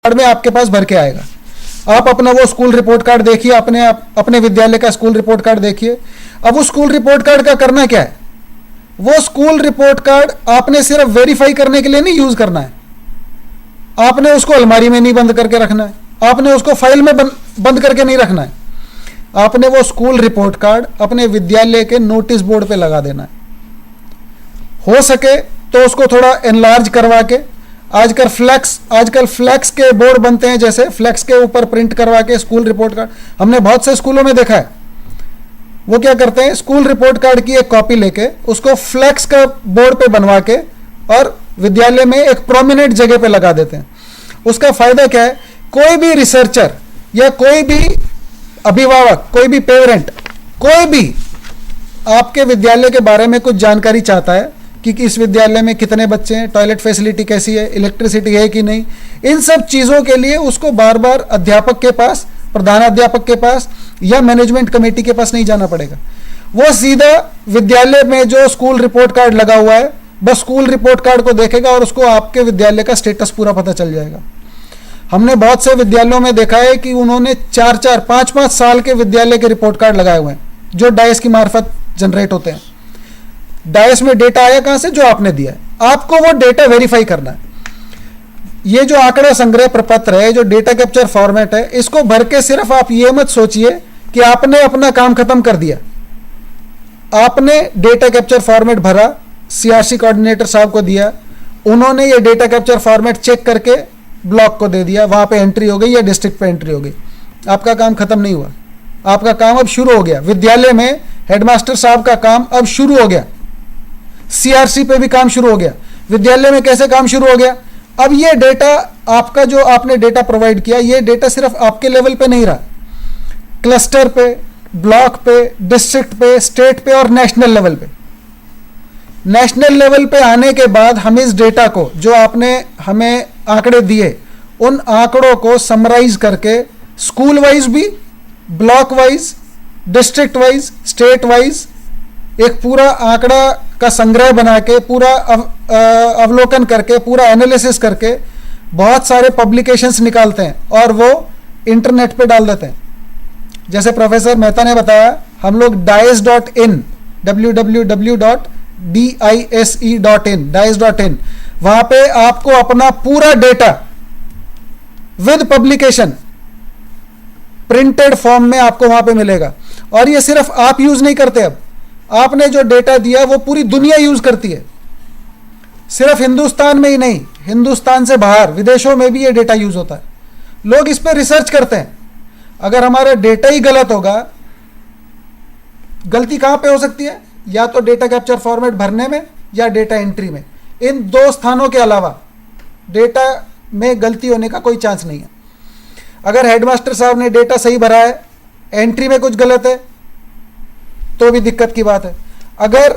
Card में आपके पास भर के आएगा। आप अपना वो स्कूल रिपोर्ट कार्ड देखिए, अपने विद्यालय का स्कूल रिपोर्ट कार्ड देखिए। अब उस स्कूल रिपोर्ट कार्ड का करना क्या है? वो स्कूल रिपोर्ट कार्ड आपने सिर्फ वेरीफाई करने के लिए नहीं यूज करना है। आपने उसको अलमारी में नहीं बंद करके रखना है, आपने उसको फाइल में बंद करके नहीं रखना है। आपने वो स्कूल रिपोर्ट कार्ड अपने विद्यालय के नोटिस बोर्ड पे लगा देना है। हो सके तो उसको थोड़ा एनलार्ज करवा के, आजकल फ्लैक्स के बोर्ड बनते हैं, जैसे फ्लैक्स के ऊपर प्रिंट करवा के स्कूल रिपोर्ट कार्ड, हमने बहुत से स्कूलों में देखा है। वो क्या करते हैं, स्कूल रिपोर्ट कार्ड की एक कॉपी लेके उसको फ्लैक्स का बोर्ड पे बनवा के और विद्यालय में एक प्रोमिनेंट जगह पे लगा देते हैं। उसका फायदा क्या है, कोई भी रिसर्चर या कोई भी अभिभावक, कोई भी पेरेंट, कोई भी आपके विद्यालय के बारे में कुछ जानकारी चाहता है कि इस विद्यालय में कितने बच्चे हैं, टॉयलेट फैसिलिटी कैसी है, इलेक्ट्रिसिटी है कि नहीं, इन सब चीज़ों के लिए उसको बार बार अध्यापक के पास, प्रधानाध्यापक के पास या मैनेजमेंट कमेटी के पास नहीं जाना पड़ेगा। वो सीधा विद्यालय में जो स्कूल रिपोर्ट कार्ड लगा हुआ है, बस स्कूल रिपोर्ट कार्ड को देखेगा और उसको आपके विद्यालय का स्टेटस पूरा पता चल जाएगा। हमने बहुत से विद्यालयों में देखा है कि उन्होंने 4-4, 5-5 साल के विद्यालय के रिपोर्ट कार्ड लगाए हुए हैं, जो डाइस की मार्फत जनरेट होते हैं। डाइस में डेटा आया कहां से? जो आपने दिया है। आपको वो डेटा वेरीफाई करना है। ये जो आंकड़ा संग्रह प्रपत्र है, जो डेटा कैप्चर फॉर्मेट है, इसको भर के सिर्फ आप ये मत सोचिए कि आपने अपना काम खत्म कर दिया। आपने डेटा कैप्चर फॉर्मेट भरा, सीआरसी कोऑर्डिनेटर साहब को दिया, उन्होंने ये डेटा कैप्चर फॉर्मेट चेक करके ब्लॉक को दे दिया, वहां पे एंट्री हो गई या डिस्ट्रिक्ट पे एंट्री हो गई। आपका काम खत्म नहीं हुआ, आपका काम अब शुरू हो गया। विद्यालय में हेडमास्टर साहब का काम अब शुरू हो गया, सीआरसी पे भी काम शुरू हो गया। विद्यालय में कैसे काम शुरू हो गया? अब ये डेटा आपका, जो आपने डेटा प्रोवाइड किया, ये डेटा सिर्फ आपके लेवल पे नहीं रहा, क्लस्टर पे, ब्लॉक पे, डिस्ट्रिक्ट पे, स्टेट पे और नेशनल लेवल पे। नेशनल लेवल पे आने के बाद हम इस डेटा को, जो आपने हमें आंकड़े दिए, उन आंकड़ों को समराइज करके स्कूल वाइज भी, block wise, district wise, state wise एक पूरा आंकड़ा का संग्रह बना के, पूरा अवलोकन करके, पूरा एनालिसिस करके बहुत सारे पब्लिकेशंस निकालते हैं और वो इंटरनेट पे डाल देते हैं। जैसे प्रोफेसर मेहता ने बताया, हम लोग dice.in, www.dice.in, dice.in, वहां पे आपको अपना पूरा data with publication printed form में आपको वहां पे मिलेगा। और ये सिर्फ आप यूज नहीं करते, अब आपने जो डेटा दिया वो पूरी दुनिया यूज करती है। सिर्फ हिंदुस्तान में ही नहीं, हिंदुस्तान से बाहर विदेशों में भी ये डेटा यूज होता है। लोग इस पर रिसर्च करते हैं। अगर हमारा डेटा ही गलत होगा, गलती कहां पे हो सकती है? या तो डेटा कैप्चर फॉर्मेट भरने में या डेटा एंट्री में। इन दो स्थानों के अलावा डेटा में गलती होने का कोई चांस नहीं है। अगर हेडमास्टर साहब ने डेटा सही भरा है, एंट्री में कुछ गलत है, तो भी दिक्कत की बात है। अगर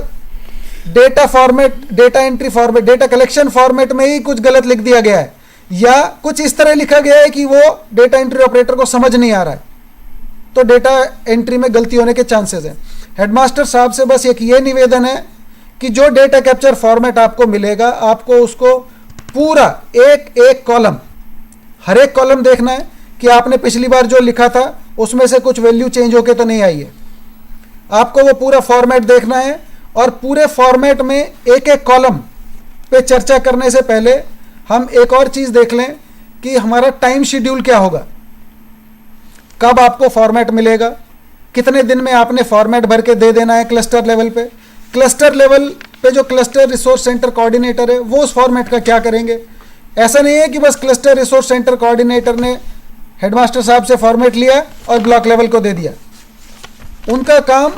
data format, data entry format, data collection format में ही कुछ गलत लिख दिया गया है, या कुछ इस तरह लिखा गया है कि वो डेटा एंट्री ऑपरेटर को समझ नहीं आ रहा है, तो डेटा एंट्री में गलती होने के चांसेस हैं। हेडमास्टर साहब से बस एक ये निवेदन है कि जो डेटा कैप्चर फॉर्मेट आपको मिलेगा, आपको उसको पूरा एक एक कॉलम, हर एक कॉलम देखना है कि आपने पिछली बार जो लिखा था उसमें से कुछ वैल्यू चेंज होके तो नहीं आई है। आपको वो पूरा फॉर्मेट देखना है और पूरे फॉर्मेट में एक एक कॉलम पे चर्चा करने से पहले हम एक और चीज़ देख लें कि हमारा टाइम शेड्यूल क्या होगा। कब आपको फॉर्मेट मिलेगा, कितने दिन में आपने फॉर्मेट भर के दे देना है क्लस्टर लेवल पे। क्लस्टर लेवल पे जो क्लस्टर रिसोर्स सेंटर कोऑर्डिनेटर है, वो उस फॉर्मेट का क्या करेंगे? ऐसा नहीं है कि बस क्लस्टर रिसोर्स सेंटर कोऑर्डिनेटर ने हेडमास्टर साहब से फॉर्मेट लिया और ब्लॉक लेवल को दे दिया। उनका काम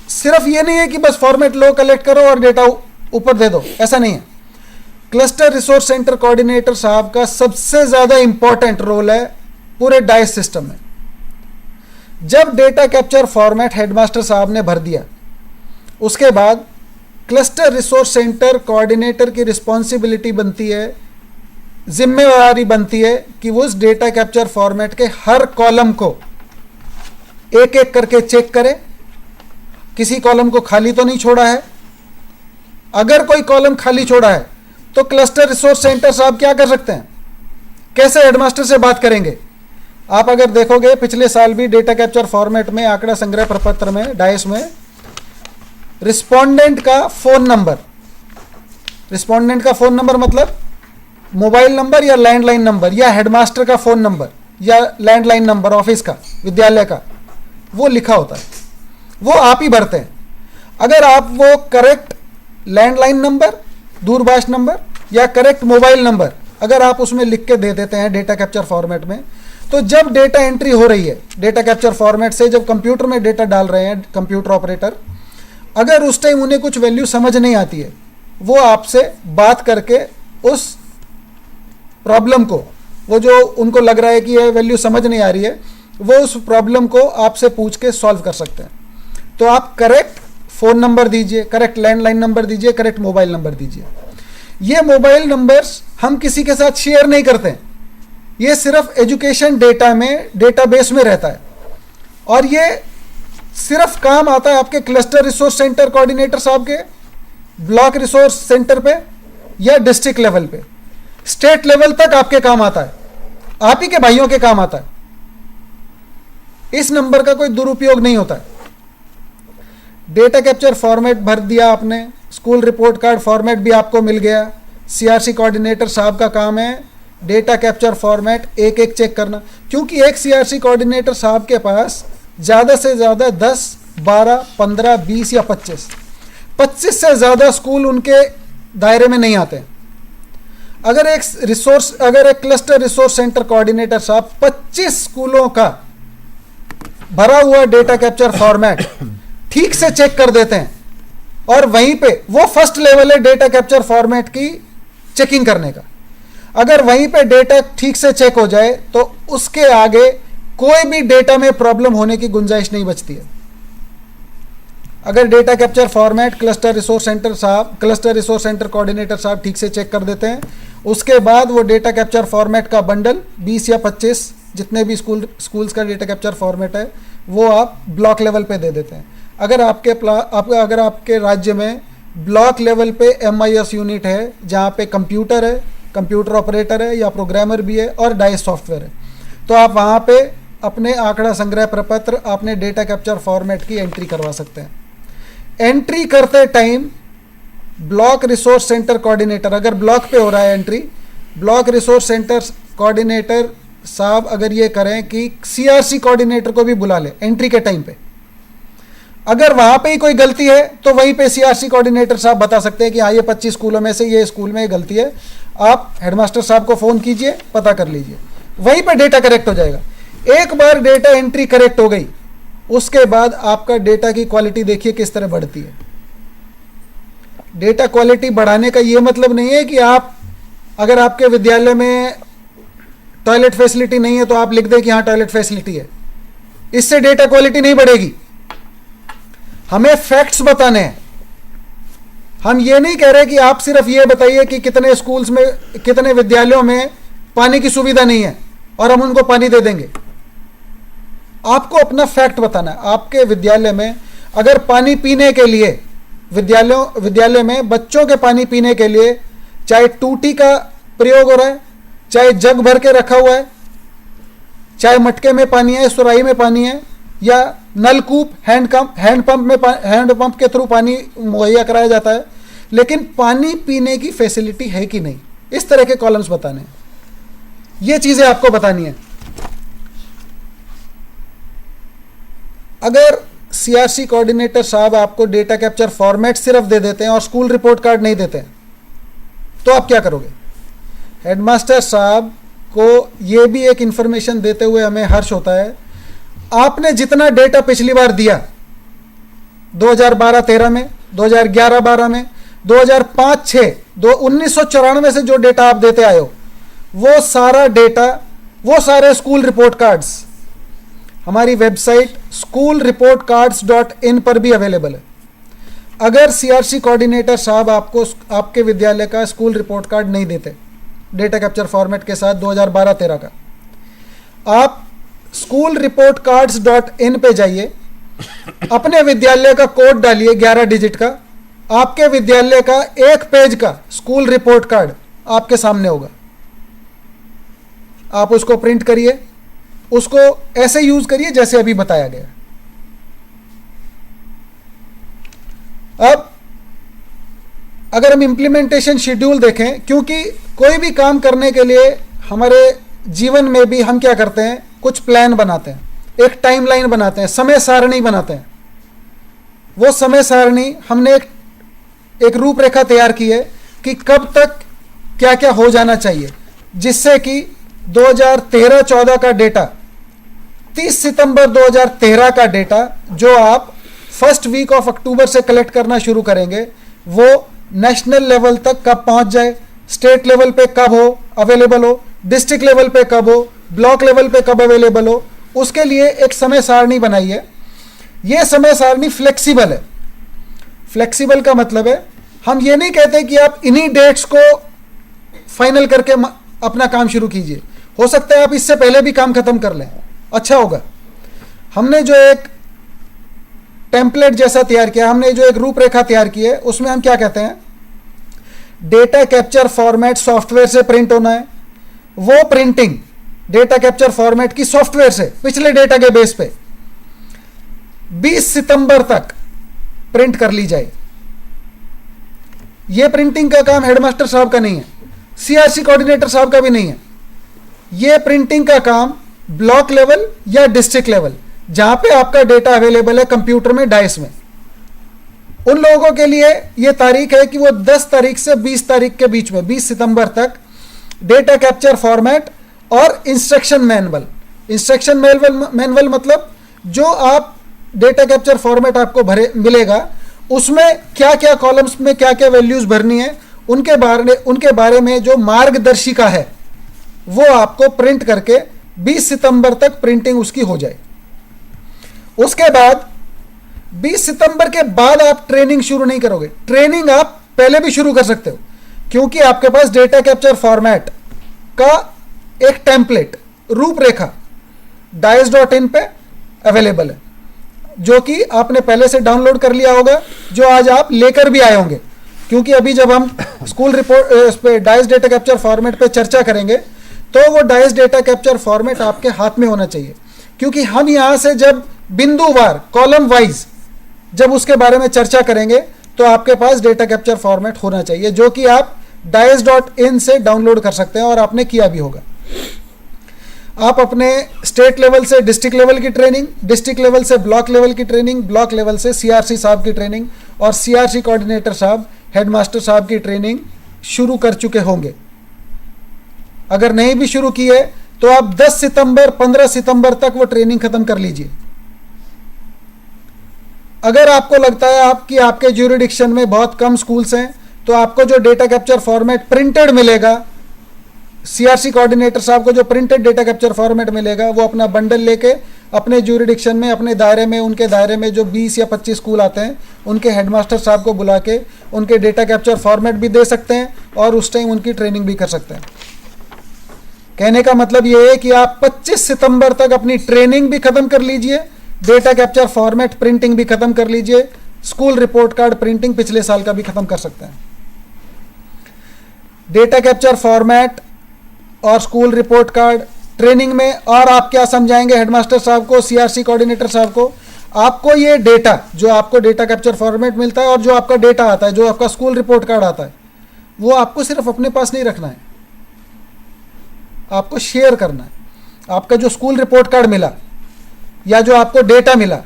सिर्फ ये नहीं है कि बस फॉर्मेट लो, कलेक्ट करो और डेटा ऊपर दे दो, ऐसा नहीं है। क्लस्टर रिसोर्स सेंटर कोऑर्डिनेटर साहब का सबसे ज्यादा इंपॉर्टेंट रोल है पूरे डाइस सिस्टम में। जब डेटा कैप्चर फॉर्मेट हेडमास्टर साहब ने भर दिया, उसके बाद क्लस्टर रिसोर्स सेंटर कोऑर्डिनेटर की रिस्पॉन्सिबिलिटी बनती है, जिम्मेवारी बनती है कि वो उस डेटा कैप्चर फॉर्मेट के हर कॉलम को एक एक करके चेक करे, किसी कॉलम को खाली तो नहीं छोड़ा है। अगर कोई कॉलम खाली छोड़ा है तो क्लस्टर रिसोर्स सेंटर साहब क्या कर सकते हैं? कैसे हेडमास्टर से बात करेंगे? आप अगर देखोगे पिछले साल भी डेटा कैप्चर फॉर्मेट में आंकड़ा संग्रह प्रपत्र में डाइस में रिस्पोंडेंट का फोन नंबर मतलब मोबाइल नंबर या लैंडलाइन नंबर या हेडमास्टर का फोन नंबर या लैंडलाइन नंबर ऑफिस का, विद्यालय का, वो लिखा होता है, वो आप ही भरते हैं। अगर आप वो करेक्ट लैंडलाइन नंबर, दूरभाष नंबर या करेक्ट मोबाइल नंबर अगर आप उसमें लिख के दे देते हैं डेटा कैप्चर फॉर्मेट में, तो जब डेटा एंट्री हो रही है डेटा कैप्चर फॉर्मेट से, जब कंप्यूटर में डेटा डाल रहे हैं कंप्यूटर ऑपरेटर, अगर उस टाइम उन्हें कुछ वैल्यू समझ नहीं आती है, वो आपसे बात करके उस प्रॉब्लम को, वो जो उनको लग रहा है कि ये वैल्यू समझ नहीं आ रही है, वो उस प्रॉब्लम को आपसे पूछ के सॉल्व कर सकते हैं। तो आप करेक्ट फ़ोन नंबर दीजिए, करेक्ट लैंडलाइन नंबर दीजिए, करेक्ट मोबाइल नंबर दीजिए। ये मोबाइल नंबर्स हम किसी के साथ शेयर नहीं करते हैं, ये सिर्फ एजुकेशन डेटा में, डेटाबेस में रहता है, और ये सिर्फ काम आता है आपके क्लस्टर रिसोर्स सेंटर कोऑर्डिनेटर साहब के, ब्लॉक रिसोर्स सेंटर पे या डिस्ट्रिक्ट लेवल पे, स्टेट लेवल तक आपके काम आता है, आप ही के भाइयों के काम आता है। इस नंबर का कोई दुरुपयोग नहीं होता है। डेटा कैप्चर फॉर्मेट भर दिया आपने, स्कूल रिपोर्ट कार्ड फॉर्मेट भी आपको मिल गया, सीआरसी कोऑर्डिनेटर साहब का काम है डेटा कैप्चर फॉर्मेट एक एक चेक करना, क्योंकि एक सीआरसी कोऑर्डिनेटर साहब के पास ज़्यादा से ज़्यादा 10, 12, 15, 20 या 25 से ज़्यादा स्कूल उनके दायरे में नहीं आते। अगर एक क्लस्टर रिसोर्स सेंटर कोऑर्डिनेटर साहब 25 स्कूलों का भरा हुआ डेटा कैप्चर फॉर्मेट ठीक से चेक कर देते हैं, और वहीं पे वो फर्स्ट लेवल है डेटा कैप्चर फॉर्मेट की चेकिंग करने का। अगर वहीं पे डेटा ठीक से चेक हो जाए तो उसके आगे कोई भी डेटा में प्रॉब्लम होने की गुंजाइश नहीं बचती है। अगर data capture format cluster resource centre coordinator साहब ठीक से चेक कर देते हैं, उसके बाद वो डेटा कैप्चर फॉर्मेट का बंडल 20 या 25 जितने भी स्कूल्स का डेटा कैप्चर फॉर्मेट है वो आप ब्लॉक लेवल पे दे देते हैं। अगर आपके राज्य में ब्लॉक लेवल पे MIS यूनिट है जहाँ पे कंप्यूटर ऑपरेटर है या प्रोग्रामर भी है और डाइस सॉफ्टवेयर है, तो आप वहाँ पे अपने आंकड़ा संग्रह प्रपत्र, अपने डेटा कैप्चर फॉर्मेट की एंट्री करवा सकते हैं। एंट्री करते time block resource centre coordinator, अगर ब्लॉक पे हो रहा है entry, block resource centre coordinator साहब अगर ये करें कि सीआरसी कोऑर्डिनेटर को भी बुला ले एंट्री के टाइम पे, अगर वहाँ पे ही कोई गलती है तो वहीं पे सीआरसी कोऑर्डिनेटर साहब बता सकते हैं कि हाँ ये 25 स्कूलों में से ये स्कूल में गलती है, आप हेडमास्टर साहब को फ़ोन कीजिए, पता कर लीजिए, वहीं पे डेटा करेक्ट हो जाएगा। एक बार डेटा एंट्री करेक्ट हो गई, उसके बाद आपका डेटा की क्वालिटी देखिए किस तरह बढ़ती है। डेटा क्वालिटी बढ़ाने का ये मतलब नहीं है कि अगर आपके विद्यालय में टॉयलेट फैसिलिटी नहीं है तो आप लिख दें कि हाँ टॉयलेट फैसिलिटी है, इससे डेटा क्वालिटी नहीं बढ़ेगी। हमें फैक्ट्स बताने हैं। हम ये नहीं कह रहे कि आप सिर्फ ये बताइए कि कितने स्कूल्स में, कितने विद्यालयों में पानी की सुविधा नहीं है और हम उनको पानी दे देंगे। आपको अपना फैक्ट बताना है। आपके विद्यालय में अगर पानी पीने के लिए, विद्यालय में बच्चों के पानी पीने के लिए चाहे टूटी का प्रयोग हो रहा है, चाहे जग भर के रखा हुआ है, चाहे मटके में पानी है, सुराही में पानी है, या नलकूप, हैंडपंप के थ्रू पानी मुहैया कराया जाता है, लेकिन पानी पीने की फैसिलिटी है कि नहीं, इस तरह के कॉलम्स बताने हैं। ये चीज़ें आपको बतानी है। अगर सीआरसी कोऑर्डिनेटर साहब आपको डेटा कैप्चर फॉर्मेट सिर्फ दे देते हैं और स्कूल रिपोर्ट कार्ड नहीं देते हैं, तो आप क्या करोगे? हेडमास्टर साहब को ये भी एक इंफॉर्मेशन देते हुए हमें हर्ष होता है, आपने जितना डेटा पिछली बार दिया 2012-13 में, 2011-12 में, 2005-6, 1994 से जो डेटा आप देते आए हो, वो सारा डेटा, वो सारे स्कूल रिपोर्ट कार्ड्स हमारी वेबसाइट schoolreportcards.in पर भी अवेलेबल है। अगर सीआरसी कोऑर्डिनेटर साहब आपको आपके विद्यालय का स्कूल रिपोर्ट कार्ड नहीं देते डेटा कैप्चर फॉर्मेट के साथ 2012-13 का, आप schoolreportcards.in पे जाइए, अपने विद्यालय का कोड डालिए 11 डिजिट का, आपके विद्यालय का एक पेज का स्कूल रिपोर्ट कार्ड आपके सामने होगा। आप उसको प्रिंट करिए, उसको ऐसे यूज करिए जैसे अभी बताया गया। अब अगर हम इंप्लीमेंटेशन शेड्यूल देखें, क्योंकि कोई भी काम करने के लिए हमारे जीवन में भी हम क्या करते हैं, कुछ प्लान बनाते हैं, एक टाइमलाइन बनाते हैं, समय सारणी बनाते हैं। वो समय सारणी हमने एक रूपरेखा तैयार की है कि कब तक क्या क्या हो जाना चाहिए, जिससे कि 2013-14 का डेटा, 30 सितंबर 2013 का डेटा जो आप फर्स्ट वीक ऑफ अक्टूबर से कलेक्ट करना शुरू करेंगे, वो नेशनल लेवल तक कब पहुंच जाए, स्टेट लेवल पे कब हो अवेलेबल हो, डिस्ट्रिक्ट लेवल पे कब हो, ब्लॉक लेवल पे कब अवेलेबल हो, उसके लिए एक समय सारणी बनाई है। यह समय सारणी फ्लेक्सिबल है। फ्लेक्सिबल का मतलब है हम ये नहीं कहते कि आप इन्हीं डेट्स को फाइनल करके अपना काम शुरू कीजिए, हो सकता है आप इससे पहले भी काम खत्म कर लें, अच्छा होगा। हमने जो एक टेम्पलेट जैसा तैयार किया, हमने जो एक रूपरेखा तैयार की है, उसमें हम क्या कहते हैं, डेटा कैप्चर फॉर्मेट सॉफ्टवेयर से प्रिंट होना है। वो प्रिंटिंग डेटा कैप्चर फॉर्मेट की सॉफ्टवेयर से पिछले डेटा के बेस पे 20 सितंबर तक प्रिंट कर ली जाए। यह प्रिंटिंग का काम हेडमास्टर साहब का नहीं है, सीआरसी कोऑर्डिनेटर साहब का भी नहीं है। यह प्रिंटिंग का काम ब्लॉक लेवल या डिस्ट्रिक्ट लेवल, जहां पे आपका डेटा अवेलेबल है कंप्यूटर में, डाइस में, उन लोगों के लिए यह तारीख है कि वो 10 तारीख से 20 तारीख के बीच में, 20 सितंबर तक डेटा कैप्चर फॉर्मेट और इंस्ट्रक्शन मैनुअल। इंस्ट्रक्शन मैनुअल मतलब जो आप डेटा कैप्चर फॉर्मेट आपको मिलेगा, उसमें क्या क्या कॉलम्स में क्या क्या वैल्यूज भरनी है, उनके बारे में जो मार्गदर्शिका है, वो आपको प्रिंट करके 20 सितंबर तक प्रिंटिंग उसकी हो जाए। उसके बाद 20 सितंबर के बाद आप ट्रेनिंग शुरू नहीं करोगे, ट्रेनिंग आप पहले भी शुरू कर सकते हो, क्योंकि आपके पास डेटा कैप्चर फॉर्मेट का एक टेम्पलेट रूपरेखा dice.in पे अवेलेबल है, जो कि आपने पहले से डाउनलोड कर लिया होगा, जो आज आप लेकर भी आए होंगे। क्योंकि अभी जब हम स्कूल रिपोर्ट उस पे डाइस डेटा कैप्चर फॉर्मेट पे चर्चा करेंगे, तो वो डाइस डेटा कैप्चर फॉर्मेट आपके हाथ में होना चाहिए, क्योंकि हम यहां से जब बिंदुवार कॉलम वाइज जब उसके बारे में चर्चा करेंगे, तो आपके पास डेटा कैप्चर फॉर्मेट होना चाहिए, जो कि आप dice.in से डाउनलोड कर सकते हैं, और आपने किया भी होगा। आप अपने स्टेट लेवल से डिस्ट्रिक्ट लेवल की ट्रेनिंग, डिस्ट्रिक्ट लेवल से ब्लॉक लेवल की ट्रेनिंग, ब्लॉक लेवल से सीआरसी साहब की ट्रेनिंग, और सीआरसी कोऑर्डिनेटर साहब, हेडमास्टर साहब की ट्रेनिंग शुरू कर चुके होंगे। अगर नहीं भी शुरू की है, तो आप 10 सितंबर 15 सितंबर तक वो ट्रेनिंग खत्म कर लीजिए। अगर आपको लगता है कि आपके ज्यूरिडिक्शन में बहुत कम स्कूल्स हैं, तो आपको जो डेटा कैप्चर फॉर्मेट प्रिंटेड मिलेगा, सीआरसी कोऑर्डिनेटर साहब को जो प्रिंटेड डेटा कैप्चर फॉर्मेट मिलेगा, वो अपना बंडल लेके अपने ज्यूरिडिक्शन में, अपने दायरे में, उनके दायरे में जो 20 या 25 स्कूल आते हैं, उनके हेडमास्टर साहब को बुला के उनके डेटा कैप्चर फॉर्मेट भी दे सकते हैं, और उस टाइम उनकी ट्रेनिंग भी कर सकते हैं। कहने का मतलब ये है कि आप 25 सितंबर तक अपनी ट्रेनिंग भी खत्म कर लीजिए, डेटा कैप्चर फॉर्मेट प्रिंटिंग भी खत्म कर लीजिए, स्कूल रिपोर्ट कार्ड प्रिंटिंग पिछले साल का भी खत्म कर सकते हैं। डेटा कैप्चर फॉर्मेट और स्कूल रिपोर्ट कार्ड ट्रेनिंग में, और आप क्या समझाएंगे हेडमास्टर साहब को, सीआरसी कोऑर्डिनेटर साहब को, आपको ये डेटा जो आपको डेटा कैप्चर फॉर्मेट मिलता है और जो आपका डेटा आता है, जो आपका स्कूल रिपोर्ट कार्ड आता है, वो आपको सिर्फ अपने पास नहीं रखना है, आपको शेयर करना है। आपका जो स्कूल रिपोर्ट कार्ड मिला या जो आपको डेटा मिला,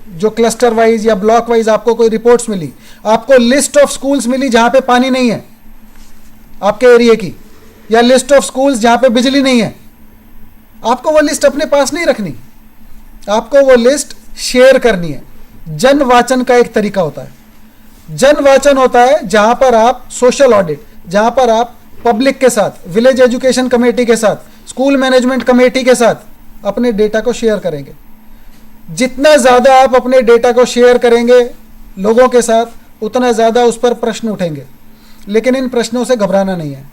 जो क्लस्टर वाइज या ब्लॉक वाइज आपको कोई रिपोर्ट्स मिली, आपको लिस्ट ऑफ स्कूल्स मिली जहां पे पानी नहीं है आपके एरिया की, या लिस्ट ऑफ स्कूल्स जहां पे बिजली नहीं है, आपको वो लिस्ट अपने पास नहीं रखनी, आपको वो लिस्ट शेयर करनी है। जन वाचन का एक तरीका होता है। जन वाचन होता है जहां पर आप सोशल ऑडिट, जहां पर आप पब्लिक के साथ, विलेज एजुकेशन कमेटी के साथ, स्कूल मैनेजमेंट कमेटी के साथ अपने डेटा को शेयर करेंगे। जितना ज़्यादा आप अपने डेटा को शेयर करेंगे लोगों के साथ, उतना ज़्यादा उस पर प्रश्न उठेंगे, लेकिन इन प्रश्नों से घबराना नहीं है।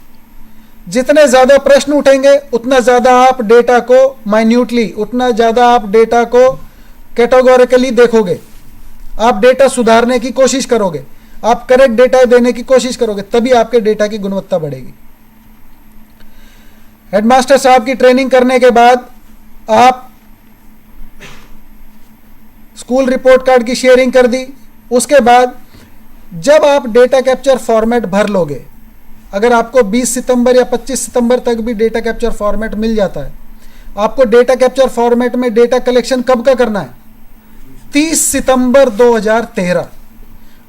जितने ज़्यादा प्रश्न उठेंगे, उतना ज़्यादा आप डेटा को माइन्यूटली, उतना ज़्यादा आप डेटा को कैटेगोरिकली देखोगे, आप डेटा सुधारने की कोशिश करोगे, आप करेक्ट डेटा देने की कोशिश करोगे, तभी आपके डेटा की गुणवत्ता बढ़ेगी। हेडमास्टर साहब की ट्रेनिंग करने के बाद आप स्कूल रिपोर्ट कार्ड की शेयरिंग कर दी। उसके बाद जब आप डेटा कैप्चर फॉर्मेट भर लोगे, अगर आपको 20 सितंबर या 25 सितंबर तक भी डेटा कैप्चर फॉर्मेट मिल जाता है, आपको डेटा कैप्चर फॉर्मेट में डेटा कलेक्शन कब का करना है? 30 सितंबर 2013।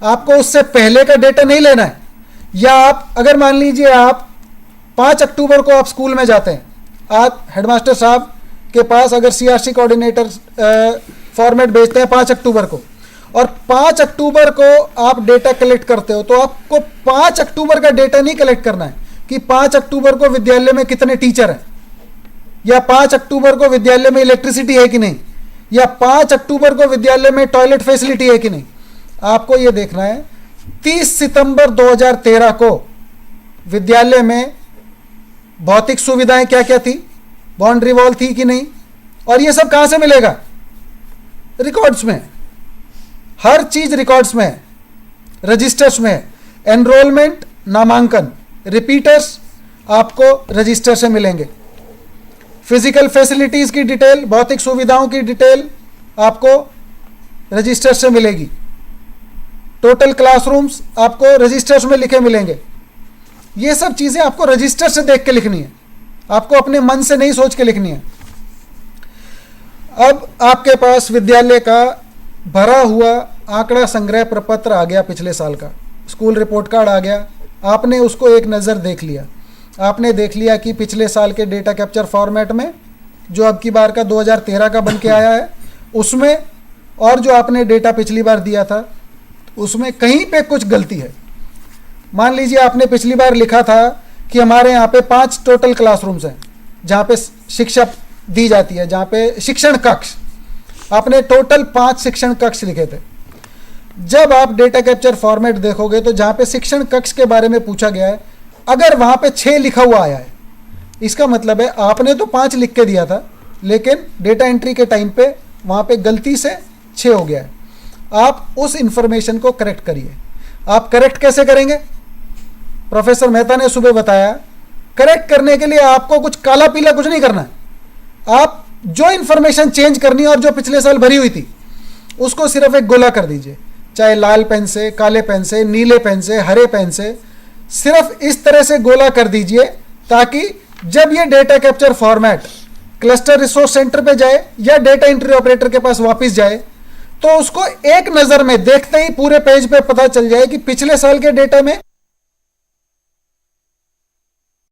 आपको उससे पहले का डेटा नहीं लेना है। या आप अगर मान लीजिए आप 5 अक्टूबर को आप स्कूल में जाते हैं, आप हेडमास्टर साहब के पास अगर सीआरसी कोऑर्डिनेटर फॉर्मेट भेजते हैं 5 अक्टूबर को, और 5 अक्टूबर को आप डेटा कलेक्ट करते हो, तो आपको 5 अक्टूबर का डेटा नहीं कलेक्ट करना है कि 5 अक्टूबर को विद्यालय में कितने टीचर हैं, या 5 अक्टूबर को विद्यालय में इलेक्ट्रिसिटी है कि नहीं, या 5 अक्टूबर को विद्यालय में टॉयलेट फैसिलिटी है कि नहीं। आपको यह देखना है 30 सितंबर 2013 को विद्यालय में भौतिक सुविधाएं क्या क्या थी, बाउंड्री वॉल थी कि नहीं, और यह सब कहां से मिलेगा? रिकॉर्ड्स में। हर चीज रिकॉर्ड्स में है, रजिस्टर्स में है। एनरोलमेंट, नामांकन, रिपीटर्स आपको रजिस्टर से मिलेंगे। फिजिकल फैसिलिटीज की डिटेल, भौतिक सुविधाओं की डिटेल आपको रजिस्टर से मिलेगी। टोटल क्लासरूम्स आपको रजिस्टर्स में लिखे मिलेंगे। ये सब चीजें आपको रजिस्टर से देख के लिखनी है, आपको अपने मन से नहीं सोच के लिखनी है। अब आपके पास विद्यालय का भरा हुआ आंकड़ा संग्रह प्रपत्र आ गया, पिछले साल का स्कूल रिपोर्ट कार्ड आ गया। आपने उसको एक नज़र देख लिया। आपने देख लिया कि पिछले साल के डेटा कैप्चर फॉर्मेट में जो अब की बार का 2013 का बन के आया है उसमें, और जो आपने डेटा पिछली बार दिया था उसमें कहीं पे कुछ गलती है। मान लीजिए आपने पिछली बार लिखा था कि हमारे यहाँ पे 5 टोटल क्लासरूम्स हैं जहाँ पे शिक्षा दी जाती है, जहाँ पे शिक्षण कक्ष, आपने टोटल 5 शिक्षण कक्ष लिखे थे। जब आप डेटा कैप्चर फॉर्मेट देखोगे तो जहाँ पे शिक्षण कक्ष के बारे में पूछा गया है, अगर वहाँ पे 6 लिखा हुआ आया है, इसका मतलब है आपने तो 5 लिख के दिया था, लेकिन डेटा एंट्री के टाइम पे वहाँ पे गलती से 6 हो गया है। आप उस इंफॉर्मेशन को करेक्ट करिए। आप करेक्ट कैसे करेंगे? प्रोफेसर मेहता ने सुबह बताया, करेक्ट करने के लिए आपको कुछ काला पीला कुछ नहीं करना है। आप जो इंफॉर्मेशन चेंज करनी है और जो पिछले साल भरी हुई थी उसको सिर्फ एक गोला कर दीजिए, चाहे लाल पेन से, काले पेन से, नीले पेन से, हरे पेन से, सिर्फ इस तरह से गोला कर दीजिए ताकि जब ये data capture format cluster resource centre पे जाए या डेटा एंट्री ऑपरेटर के पास वापस जाए तो उसको एक नज़र में देखते ही पूरे पेज पे पता चल जाए कि पिछले साल के डेटा में